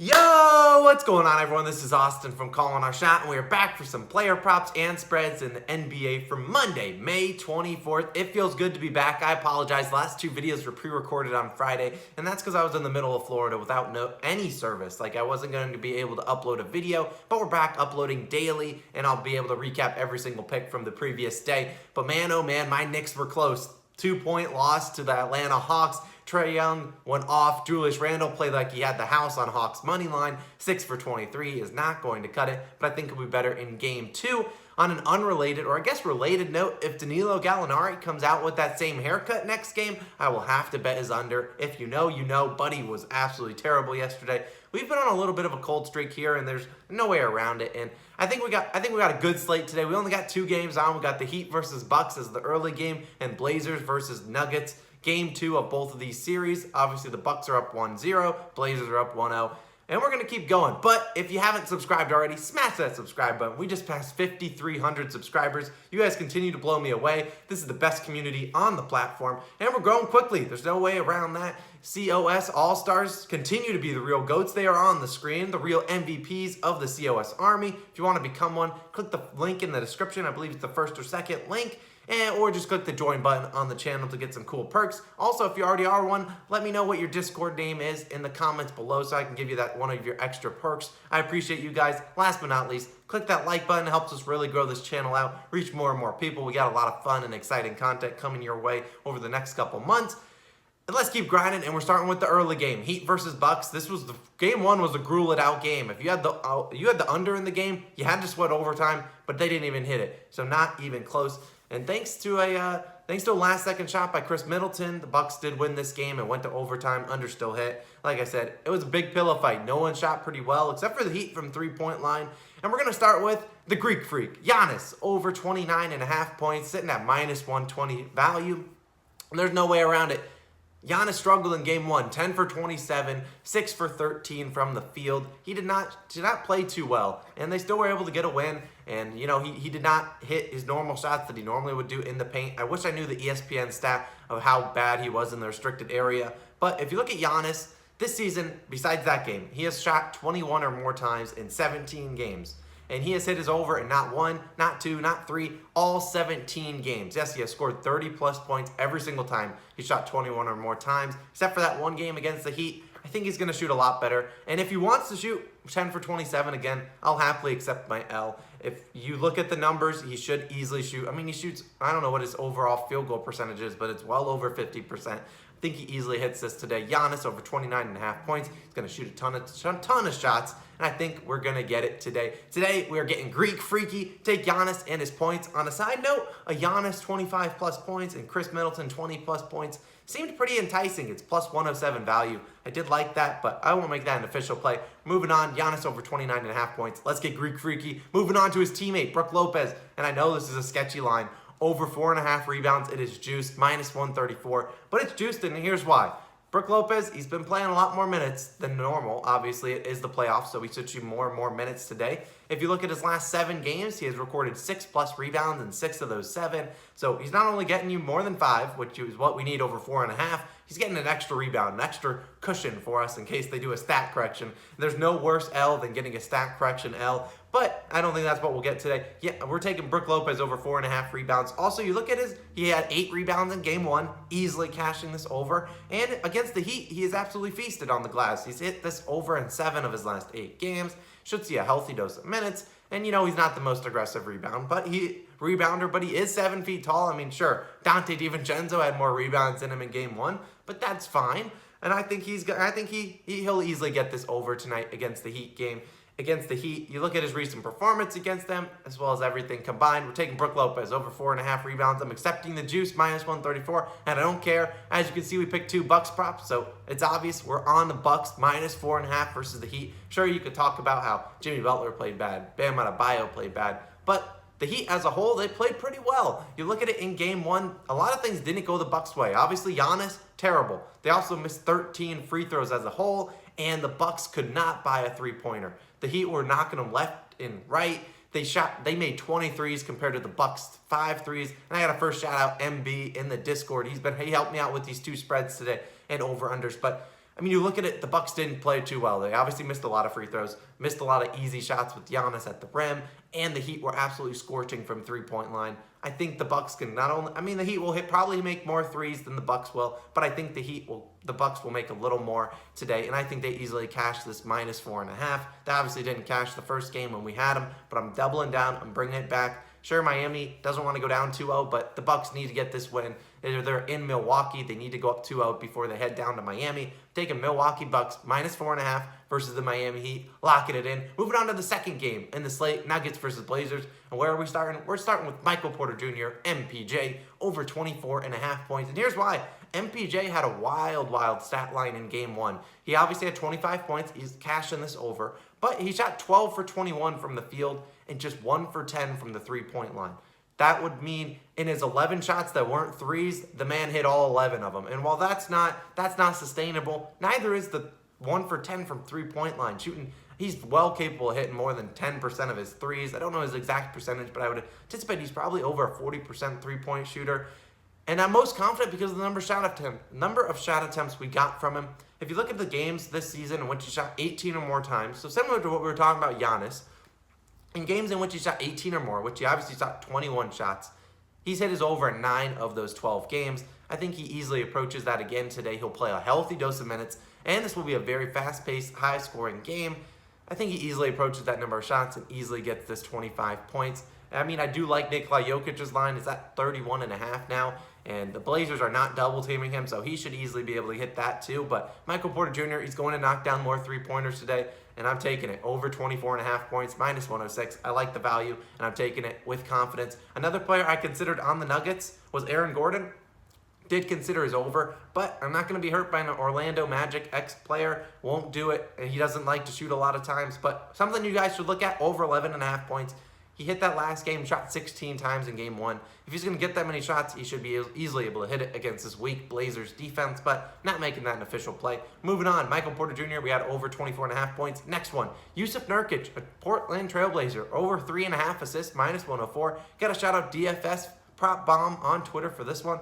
Yo, what's going on, everyone? This is Austin from Calling Our Shot, and we are back for some player props and spreads in the NBA for Monday, May 24th. It feels good to be back. I apologize. The last two videos were pre-recorded on Friday, and that's because I was in the middle of Florida without any service. Like, I wasn't going to be able to upload a video, but we're back uploading daily, and I'll be able to recap every single pick from the previous day. But man, oh man, my Knicks were close. 2-point loss to the Atlanta Hawks. Trae Young went off. Julius Randle played like he had the house on Hawks money line. 6 for 23 is not going to cut it, but I think it'll be better in game 2. On an unrelated, or I guess related note, if Danilo Gallinari comes out with that same haircut next game, I will have to bet his under. If you know, you know. Buddy was absolutely terrible yesterday. We've been on a little bit of a cold streak here, and there's no way around it. And I think we got a good slate today. We only got 2 games on. We got the Heat versus Bucks as the early game, and Blazers versus Nuggets. Game 2 of both of these series. Obviously, the Bucks are up 1-0. Blazers are up 1-0. And we're going to keep going. But if you haven't subscribed already, smash that subscribe button. We just passed 5,300 subscribers. You guys continue to blow me away. This is the best community on the platform. And we're growing quickly. There's no way around that. COS All-Stars continue to be the real GOATs. They are on the screen, the real MVPs of the COS Army. If you want to become one, click the link in the description. I believe it's the first or second link. Or just click the join button on the channel to get some cool perks. Also, if you already are one, let me know what your Discord name is in the comments below so I can give you that one of your extra perks. I appreciate you guys. Last but not least, click that like button. It helps us really grow this channel out, reach more and more people. We got a lot of fun and exciting content coming your way over the next couple months. And let's keep grinding, and we're starting with the early game. Heat versus Bucks. This was game 1 was a gruel it out game. If you had the under in the game, you had to sweat overtime, but they didn't even hit it. So not even close. And thanks to a last-second shot by Chris Middleton, the Bucks did win this game and went to overtime. Under still hit. Like I said, it was a big pillow fight. No one shot pretty well, except for the Heat from three-point line. And we're going to start with the Greek Freak. Giannis, over 29.5 points, sitting at minus 120 value. And there's no way around it. Giannis struggled in game 1, 10 for 27, 6 for 13 from the field. He did not play too well, and they still were able to get a win. And, you know, he did not hit his normal shots that he normally would do in the paint. I wish I knew the ESPN stat of how bad he was in the restricted area. But if you look at Giannis, this season, besides that game, he has shot 21 or more times in 17 games. And he has hit his over in not 1, not 2, not 3, all 17 games. Yes, he has scored 30-plus points every single time he shot 21 or more times. Except for that one game against the Heat, I think he's going to shoot a lot better. And if he wants to shoot 10 for 27 again, I'll happily accept my L. If you look at the numbers, he should easily shoot. I mean, he shoots, I don't know what his overall field goal percentage is, but it's well over 50%. I think he easily hits this today. Giannis over 29.5 points. He's going to shoot a ton of shots, and I think we're going to get it today. Today, we are getting Greek Freaky. Take Giannis and his points. On a side note, a Giannis 25-plus points and Chris Middleton 20-plus points seemed pretty enticing. It's plus 107 value. I did like that, but I won't make that an official play. Moving on, Giannis over 29.5 points. Let's get Greek Freaky. Moving on to his teammate, Brook Lopez, and I know this is a sketchy line. Over 4.5 rebounds, it is juiced, minus 134. But it's juiced, and here's why. Brook Lopez, he's been playing a lot more minutes than normal. Obviously, it is the playoffs, so he should shoot more and more minutes today. If you look at his last 7 games, he has recorded 6-plus rebounds in 6 of those 7. So he's not only getting you more than 5, which is what we need over 4.5, he's getting an extra rebound, an extra cushion for us in case they do a stat correction. There's no worse L than getting a stat correction L, but I don't think that's what we'll get today. Yeah, we're taking Brook Lopez over 4.5 rebounds. Also, you look at he had 8 rebounds in game 1, easily cashing this over. And against the Heat, he is absolutely feasted on the glass. He's hit this over in 7 of his last 8 games. Should see a healthy dose of minutes. And, you know, he's not the most aggressive rebounder, but he is 7 feet tall. I mean, sure, Dante DiVincenzo had more rebounds than him in game 1, but that's fine. And I think he'll easily get this over tonight against the Heat game. Against the Heat, you look at his recent performance against them, as well as everything combined. We're taking Brook Lopez over 4.5 rebounds. I'm accepting the juice, minus 134, and I don't care. As you can see, we picked 2 Bucks props, so it's obvious we're on the Bucks, minus 4.5 versus the Heat. Sure, you could talk about how Jimmy Butler played bad, Bam Adebayo played bad, but the Heat as a whole, they played pretty well. You look at it in game 1, a lot of things didn't go the Bucks' way. Obviously, Giannis, terrible. They also missed 13 free throws as a whole, and the Bucks could not buy a three-pointer. The Heat were knocking them left and right. They made 23s compared to the Bucks 5 threes. And I got to first shout out MB in the Discord. He helped me out with these 2 spreads today and over-unders. But I mean, you look at it, the Bucks didn't play too well. They obviously missed a lot of free throws, missed a lot of easy shots with Giannis at the rim, and the Heat were absolutely scorching from three-point line. I think the Bucks can not only, I mean, the Heat will probably make more threes than the Bucks will, but I think the Bucks will make a little more today, and I think they easily cash this -4.5. They obviously didn't cash the first game when we had them, but I'm doubling down. I'm bringing it back. Sure, Miami doesn't want to go down 2-0, but the Bucks need to get this win. They're in Milwaukee. They need to go up 2-0 before they head down to Miami. Taking Milwaukee Bucks -4.5 versus the Miami Heat. Locking it in. Moving on to the second game in the slate, Nuggets versus Blazers. And where are we starting? We're starting with Michael Porter Jr., MPJ, over 24.5 points. And here's why. MPJ had a wild stat line in game one. He obviously had 25 points. He's cashing this over. But he shot 12 for 21 from the field and just 1 for 10 from the three-point line. That would mean in his 11 shots that weren't threes, the man hit all 11 of them. And while that's not sustainable, neither is the 1 for 10 from three-point line. Shooting, he's well capable of hitting more than 10% of his threes. I don't know his exact percentage, but I would anticipate he's probably over a 40% three-point shooter. And I'm most confident because of the number of shot attempts we got from him. If you look at the games this season in which he shot 18 or more times, so similar to what we were talking about Giannis, in games in which he shot 18 or more, which he obviously shot 21 shots, he's hit his over in 9 of those 12 games. I think he easily approaches that again today. He'll play a healthy dose of minutes, and this will be a very fast-paced, high-scoring game. I think he easily approaches that number of shots and easily gets this 25 points. I mean, I do like Nikola Jokic's line. It's at 31.5 now, and the Blazers are not double-teaming him, so he should easily be able to hit that too. But Michael Porter Jr., he's going to knock down more three-pointers today, and I'm taking it over 24.5 points, -106. I like the value, and I'm taking it with confidence. Another player I considered on the Nuggets was Aaron Gordon. Did consider his over, but I'm not going to be hurt by an Orlando Magic ex-player. Won't do it. He doesn't like to shoot a lot of times, but something you guys should look at, over 11.5 points. He hit that last game, shot 16 times in game one. If he's going to get that many shots, he should be easily able to hit it against this weak Blazers defense, but not making that an official play. Moving on, Michael Porter Jr., we had over 24.5 points. Next one, Jusuf Nurkic, a Portland Trailblazer, over 3.5 assists, -104. Got to shout out DFS Prop Bomb on Twitter for this one.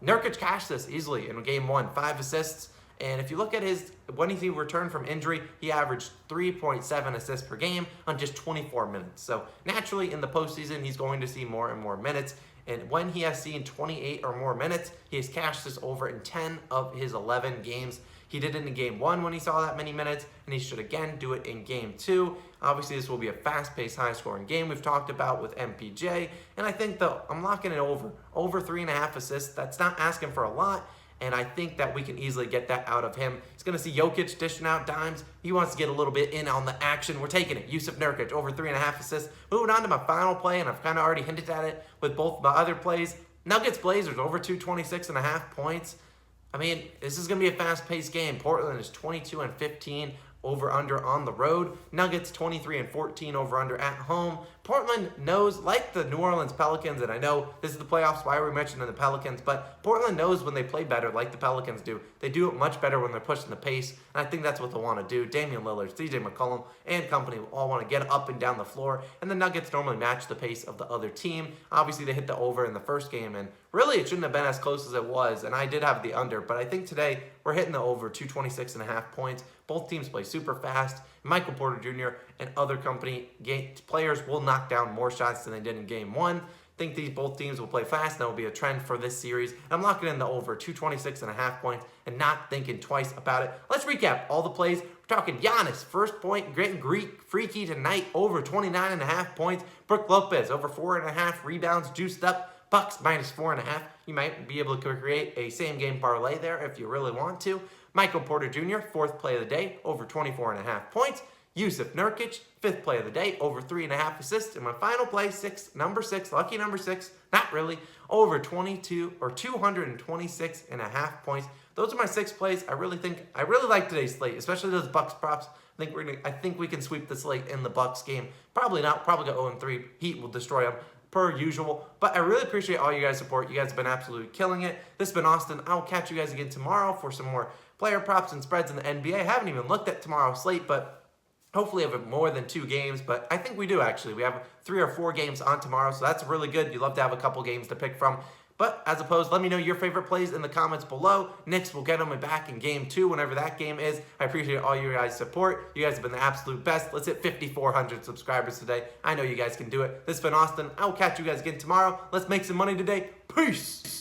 Nurkic cashed this easily in game one, 5 assists. And if you look at when he returned from injury, he averaged 3.7 assists per game on just 24 minutes. So naturally, in the postseason, he's going to see more and more minutes. And when he has seen 28 or more minutes, he has cashed this over in 10 of his 11 games. He did it in game one when he saw that many minutes, and he should again do it in game two. Obviously, this will be a fast-paced, high-scoring game we've talked about with MPJ. And I think, though, I'm locking it over 3.5 assists. That's not asking for a lot. And I think that we can easily get that out of him. He's going to see Jokic dishing out dimes. He wants to get a little bit in on the action. We're taking it. Jusuf Nurkic, over 3.5 assists. Moving on to my final play, and I've kind of already hinted at it with both my other plays. Nuggets Blazers, over 226.5 points. I mean, this is going to be a fast-paced game. Portland is 22-15 over-under on the road. Nuggets 23-14 over-under at home. Portland knows, like the New Orleans Pelicans, and I know this is the playoffs, why we're mentioning the Pelicans, but Portland knows when they play better, like the Pelicans do. They do it much better when they're pushing the pace, and I think that's what they'll want to do. Damian Lillard, CJ McCollum, and company will all want to get up and down the floor, and the Nuggets normally match the pace of the other team. Obviously, they hit the over in the first game, and really it shouldn't have been as close as it was, and I did have the under, but I think today we're hitting the over, 226.5 points. Both teams play super fast. Michael Porter Jr. and other company players will knock down more shots than they did in game one. I think both teams will play fast, and that will be a trend for this series. And I'm locking in the over, 226.5 points, and not thinking twice about it. Let's recap all the plays. We're talking Giannis, first point, Greek freaky tonight, over 29.5 points. Brook Lopez, over 4.5 rebounds, juiced up. Bucks -4.5. You might be able to create a same-game parlay there if you really want to. Michael Porter Jr., fourth play of the day, over 24.5 points. Jusuf Nurkic, fifth play of the day, over 3.5 assists. And my final play, number six, lucky number 6, not really, over 226.5 points. Those are my 6 plays. I really like today's slate, especially those Bucks props. I think we can sweep the slate in the Bucks game. Probably not. Probably go 0-3. Heat will destroy them per usual. But I really appreciate all you guys' support. You guys have been absolutely killing it. This has been Austin. I'll catch you guys again tomorrow for some more player props and spreads in the NBA. I haven't even looked at tomorrow's slate, but hopefully have more than 2 games. But I think we do, actually. We have 3 or 4 games on tomorrow, so that's really good. You'd love to have a couple games to pick from. But as opposed, let me know your favorite plays in the comments below. Knicks will get them back in game 2 whenever that game is. I appreciate all your guys' support. You guys have been the absolute best. Let's hit 5,400 subscribers today. I know you guys can do it. This has been Austin. I will catch you guys again tomorrow. Let's make some money today. Peace.